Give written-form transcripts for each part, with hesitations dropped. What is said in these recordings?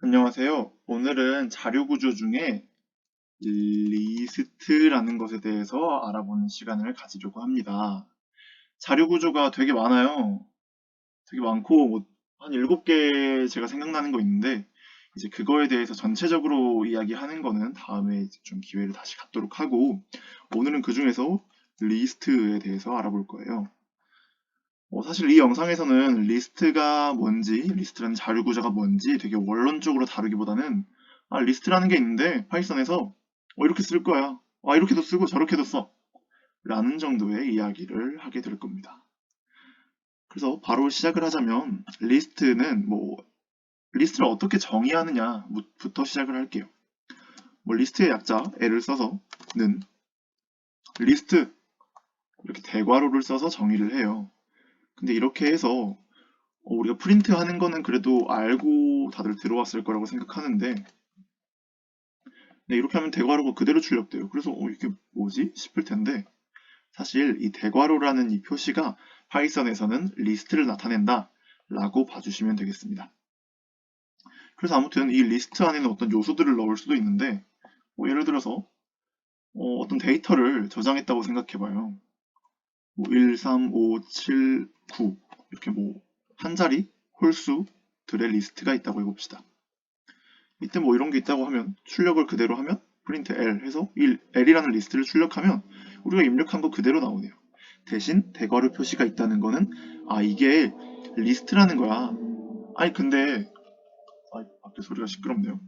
안녕하세요. 오늘은 자료 구조 중에 리스트라는 것에 대해서 알아보는 시간을 가지려고 합니다. 자료 구조가 되게 많아요. 되게 많고, 한 7개 제가 생각나는 거 있는데, 이제 그거에 대해서 전체적으로 이야기하는 거는 다음에 이제 좀 기회를 다시 갖도록 하고, 오늘은 그 중에서 리스트에 대해서 알아볼 거예요. 사실 이 영상에서는 리스트가 뭔지, 리스트라는 자료 구조가 뭔지 되게 원론적으로 다루기보다는 리스트라는 게 있는데 파이썬에서 이렇게 쓸 거야. 이렇게도 쓰고 저렇게도 써. 라는 정도의 이야기를 하게 될 겁니다. 그래서 바로 시작을 하자면 리스트를 어떻게 정의하느냐부터 시작을 할게요. 리스트의 약자 L을 써서는 리스트 이렇게 대괄호를 써서 정의를 해요. 근데 이렇게 해서 우리가 프린트 하는 거는 그래도 알고 다들 들어왔을 거라고 생각하는데, 네, 이렇게 하면 대괄호가 그대로 출력돼요. 그래서 이게 뭐지? 싶을 텐데, 사실 이 대괄호라는 이 표시가 파이썬에서는 리스트를 나타낸다 라고 봐주시면 되겠습니다. 그래서 아무튼 이 리스트 안에는 어떤 요소들을 넣을 수도 있는데, 예를 들어서 어떤 데이터를 저장했다고 생각해봐요. 1, 3, 5, 7, 9 이렇게 한 자리 홀수들의 리스트가 있다고 해봅시다. 이때 이런 게 있다고 하면 출력을 그대로 하면 프린트 L 해서 L이라는 리스트를 출력하면 우리가 입력한 거 그대로 나오네요. 대신 대괄호 표시가 있다는 거는 이게 리스트라는 거야. 아니 근데 밖에 소리가 시끄럽네요.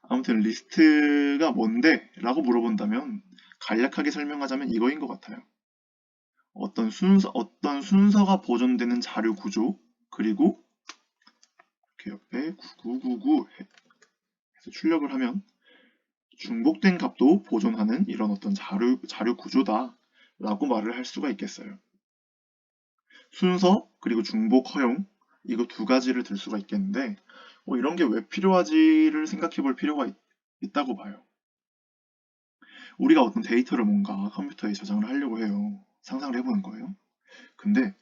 아무튼 리스트가 뭔데? 라고 물어본다면 간략하게 설명하자면 이거인 것 같아요. 어떤 순서가 보존되는 자료 구조 그리고 이렇게 옆에 9999 해서 출력을 하면 중복된 값도 보존하는 이런 어떤 자료 구조다 라고 말을 할 수가 있겠어요. 순서 그리고 중복 허용 이거 두 가지를 들 수가 있겠는데 이런 게 왜 필요하지를 생각해 볼 필요가 있다고 봐요. 우리가 어떤 데이터를 뭔가 컴퓨터에 저장을 하려고 해요. 상상을 해보는 거예요. 근데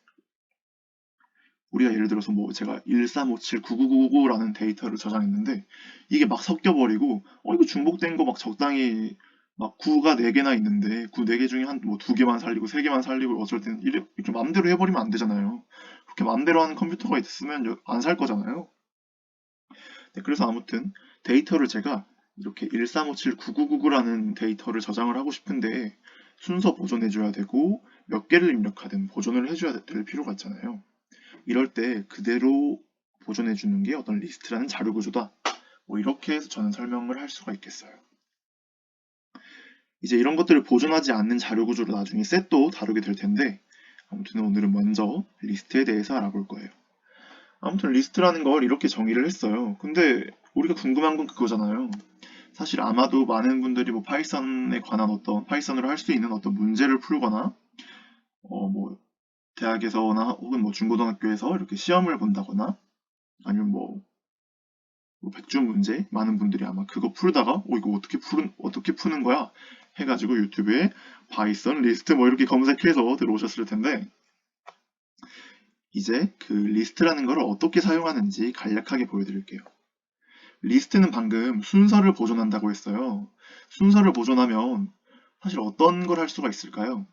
우리가 예를 들어서 제가 13579999라는 데이터를 저장했는데 이게 막 섞여버리고 이거 중복된 거 막 적당히 막 9가 4개나 있는데 9 4개 중에 한 2개만 살리고 3개만 살리고 어쩔 때는 이렇게 맘대로 해버리면 안 되잖아요. 그렇게 맘대로 하는 컴퓨터가 있으면 안 살 거잖아요. 네, 그래서 아무튼 데이터를 제가 이렇게 13579999라는 데이터를 저장을 하고 싶은데 순서 보존해줘야 되고 몇 개를 입력하든 보존을 해줘야 될 필요가 있잖아요. 이럴 때 그대로 보존해 주는 게 어떤 리스트라는 자료 구조다. 이렇게 해서 저는 설명을 할 수가 있겠어요. 이제 이런 것들을 보존하지 않는 자료 구조를 나중에 셋도 다루게 될 텐데 아무튼 오늘은 먼저 리스트에 대해서 알아볼 거예요. 아무튼 리스트라는 걸 이렇게 정의를 했어요. 근데 우리가 궁금한 건 그거잖아요. 사실 아마도 많은 분들이 파이썬에 관한 파이썬으로 할 수 있는 어떤 문제를 풀거나 대학에서나 혹은 중고등학교에서 이렇게 시험을 본다거나 아니면 백준 문제 많은 분들이 아마 그거 풀다가 이거 어떻게 푸는 거야 해가지고 유튜브에 파이썬 리스트 이렇게 검색해서 들어오셨을 텐데 이제 그 리스트라는 걸 어떻게 사용하는지 간략하게 보여드릴게요. 리스트는 방금 순서를 보존한다고 했어요. 순서를 보존하면 사실 어떤 걸 할 수가 있을까요?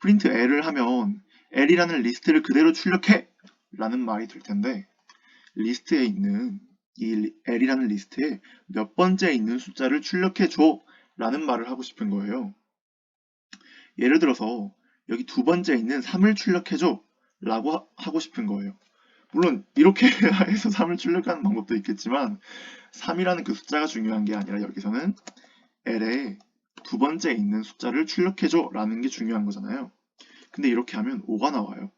프린트 L을 하면 L이라는 리스트를 그대로 출력해! 라는 말이 들 텐데 리스트에 있는 이 L이라는 리스트에 몇 번째 있는 숫자를 출력해 줘 라는 말을 하고 싶은 거예요. 예를 들어서 여기 두 번째 있는 3을 출력해 줘 라고 하고 싶은 거예요. 물론 이렇게 해서 3을 출력하는 방법도 있겠지만 3이라는 그 숫자가 중요한 게 아니라 여기서는 L에 두 번째 있는 숫자를 출력해 줘 라는 게 중요한 거잖아요. 근데 이렇게 하면 5가 나와요.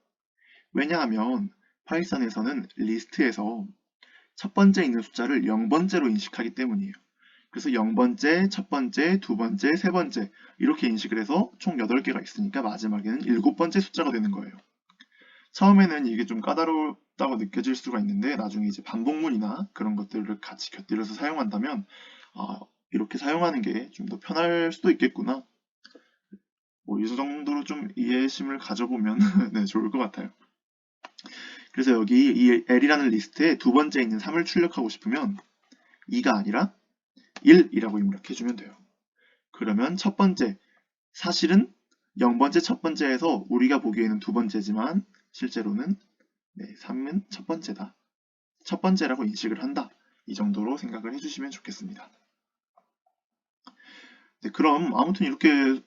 왜냐하면 파이썬에서는 리스트에서 첫 번째 있는 숫자를 0번째로 인식하기 때문이에요. 그래서 0번째, 첫 번째, 두 번째, 세 번째 이렇게 인식을 해서 총 8개가 있으니까 마지막에는 7번째 숫자가 되는 거예요. 처음에는 이게 좀 까다롭다고 느껴질 수가 있는데 나중에 이제 반복문이나 그런 것들을 같이 곁들여서 사용한다면 이렇게 사용하는 게 좀 더 편할 수도 있겠구나. 이 정도로 좀 이해심을 가져보면 네, 좋을 것 같아요. 그래서 여기 이 L이라는 리스트에 두 번째 있는 3을 출력하고 싶으면 2가 아니라 1이라고 입력해주면 돼요. 그러면 첫 번째, 사실은 0번째 첫 번째에서 우리가 보기에는 두 번째지만 실제로는 3은 첫 번째다. 첫 번째라고 인식을 한다. 이 정도로 생각을 해주시면 좋겠습니다. 네, 그럼 아무튼 이렇게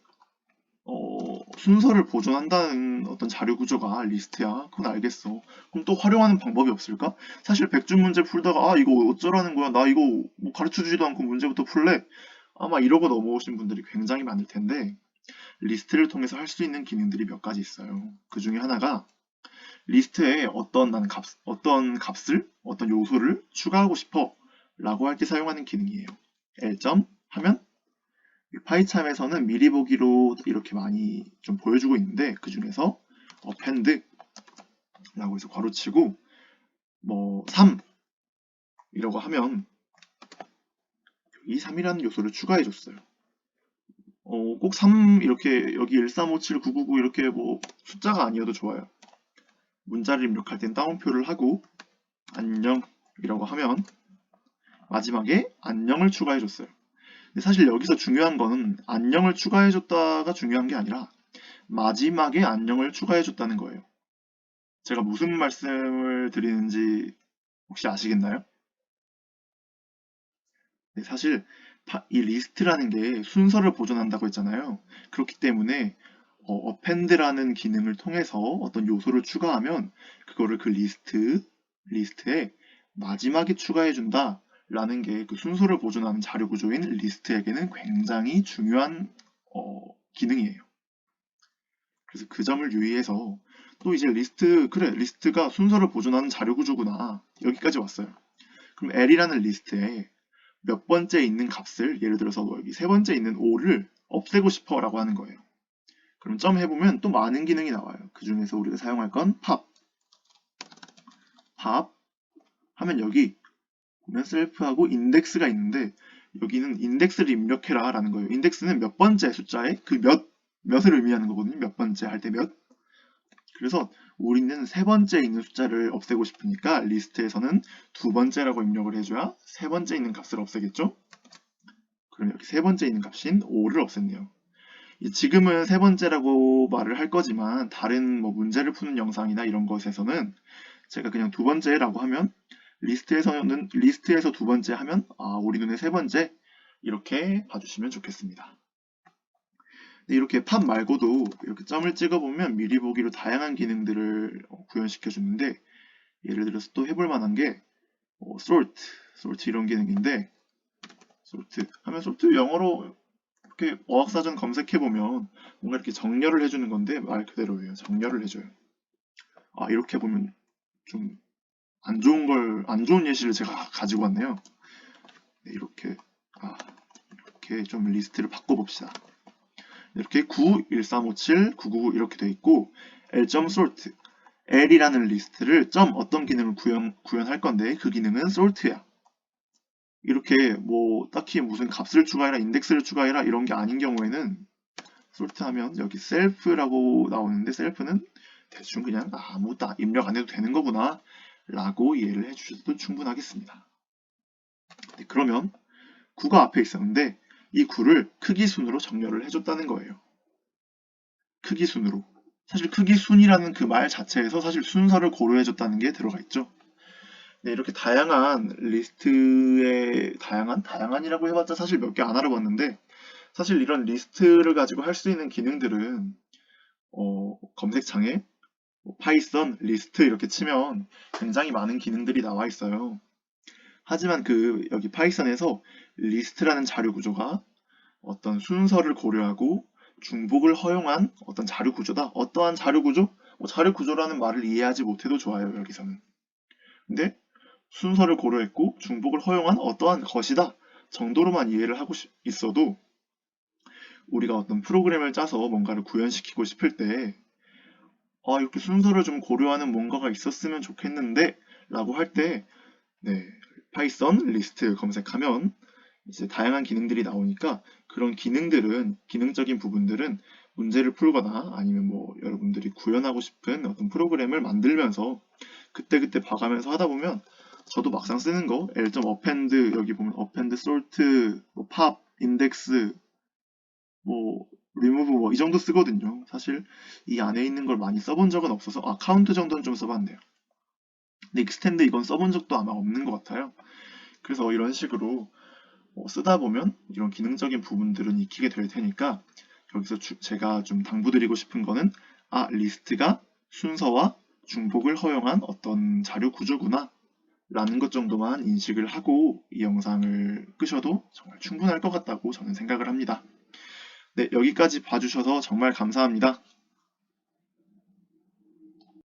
순서를 보존한다는 어떤 자료 구조가 리스트야. 그건 알겠어. 그럼 또 활용하는 방법이 없을까? 사실 100줄 문제 풀다가 이거 어쩌라는 거야? 나 이거 뭐 가르쳐주지도 않고 문제부터 풀래? 아마 이러고 넘어오신 분들이 굉장히 많을 텐데 리스트를 통해서 할 수 있는 기능들이 몇 가지 있어요. 그 중에 하나가 리스트에 어떤 값을, 어떤 요소를 추가하고 싶어 라고 할 때 사용하는 기능이에요. L. 하면 파이참에서는 미리 보기로 이렇게 많이 좀 보여주고 있는데 그 중에서 append 라고 해서 괄호치고 뭐 3 이라고 하면 이 3이라는 요소를 추가해 줬어요. 꼭 3 이렇게 여기 1357 999 이렇게 뭐 숫자가 아니어도 좋아요. 문자를 입력할 땐 따옴표를 하고 안녕이라고 하면 마지막에 안녕을 추가해 줬어요. 근데 사실 여기서 중요한 거는 안녕을 추가해 줬다가 중요한 게 아니라 마지막에 안녕을 추가해 줬다는 거예요. 제가 무슨 말씀을 드리는지 혹시 아시겠나요? 네, 사실 이 리스트라는 게 순서를 보존한다고 했잖아요. 그렇기 때문에 append라는 기능을 통해서 어떤 요소를 추가하면 그거를 그 리스트에 마지막에 추가해준다 라는 게 그 순서를 보존하는 자료 구조인 리스트에게는 굉장히 중요한 기능이에요. 그래서 그 점을 유의해서 또 이제 리스트가 순서를 보존하는 자료 구조구나 여기까지 왔어요. 그럼 L이라는 리스트에 몇 번째 있는 값을 예를 들어서 뭐 여기 세 번째 있는 5를 없애고 싶어 라고 하는 거예요. 그럼 점 해보면 또 많은 기능이 나와요. 그 중에서 우리가 사용할 건 pop 하면 여기 보면 셀프하고 인덱스가 있는데 여기는 인덱스를 입력해라 라는 거예요. 인덱스는 몇 번째 숫자에 그 몇을 의미하는 거거든요. 몇 번째 할 때 몇. 그래서 우리는 세 번째 있는 숫자를 없애고 싶으니까 리스트에서는 두 번째라고 입력을 해줘야 세 번째 있는 값을 없애겠죠? 그럼 이렇게 세 번째 있는 값인 5를 없앴네요. 지금은 세 번째라고 말을 할 거지만 다른 뭐 문제를 푸는 영상이나 이런 것에서는 제가 그냥 두 번째라고 하면 리스트에서 두 번째 하면 우리 눈에 세 번째 이렇게 봐주시면 좋겠습니다. 이렇게 팝 말고도 이렇게 점을 찍어보면 미리 보기로 다양한 기능들을 구현시켜 주는데 예를 들어서 또 해볼 만한 게 sort 이런 기능인데 sort 영어로 이렇게 어학사전 검색해보면 뭔가 이렇게 정렬을 해주는 건데 말 그대로예요. 정렬을 해줘요. 이렇게 보면 좀 안 좋은 예시를 제가 가지고 왔네요. 네, 이렇게 좀 리스트를 바꿔봅시다. 이렇게 9, 1357, 999 이렇게 돼 있고 L.sort L이라는 리스트를 어떤 기능을 구현할 건데 그 기능은 sort야. 이렇게 뭐 딱히 무슨 값을 추가해라, 인덱스를 추가해라 이런 게 아닌 경우에는 sort 하면 여기 self라고 나오는데 self는 대충 그냥 아무것도 입력 안 해도 되는 거구나 라고 이해를 해주셔도 충분하겠습니다. 네, 그러면 9가 앞에 있었는데 이 9를 크기 순으로 정렬을 해줬다는 거예요. 크기 순으로. 사실 크기 순이라는 그 말 자체에서 사실 순서를 고려해줬다는 게 들어가 있죠. 네, 이렇게 다양한 리스트의 다양한이라고 해봤자 사실 몇 개 안 알아봤는데 사실 이런 리스트를 가지고 할 수 있는 기능들은 검색창에 파이썬 리스트 이렇게 치면 굉장히 많은 기능들이 나와 있어요. 하지만 여기 파이썬에서 리스트라는 자료 구조가 어떤 순서를 고려하고 중복을 허용한 어떤 자료 구조다. 어떠한 자료 구조? 자료 구조라는 말을 이해하지 못해도 좋아요, 여기서는. 근데 순서를 고려했고 중복을 허용한 어떠한 것이다 정도로만 이해를 하고 있어도 우리가 어떤 프로그램을 짜서 뭔가를 구현시키고 싶을 때 이렇게 순서를 좀 고려하는 뭔가가 있었으면 좋겠는데 라고 할 때 파이썬 리스트 검색하면 이제 다양한 기능들이 나오니까 그런 기능적인 부분들은 문제를 풀거나 아니면 뭐 여러분들이 구현하고 싶은 어떤 프로그램을 만들면서 그때그때 봐가면서 하다 보면 저도 막상 쓰는 거 L.append 여기 보면 append, sort, 뭐 pop, index, 뭐 remove 뭐 이 정도 쓰거든요. 사실 이 안에 있는 걸 많이 써본 적은 없어서 count 정도는 좀 써봤네요. 근데 extend 이건 써본 적도 아마 없는 것 같아요. 그래서 이런 식으로 쓰다 보면 이런 기능적인 부분들은 익히게 될 테니까 여기서 제가 좀 당부드리고 싶은 거는 리스트가 순서와 중복을 허용한 어떤 자료 구조구나 라는 것 정도만 인식을 하고 이 영상을 끄셔도 정말 충분할 것 같다고 저는 생각을 합니다. 네, 여기까지 봐주셔서 정말 감사합니다.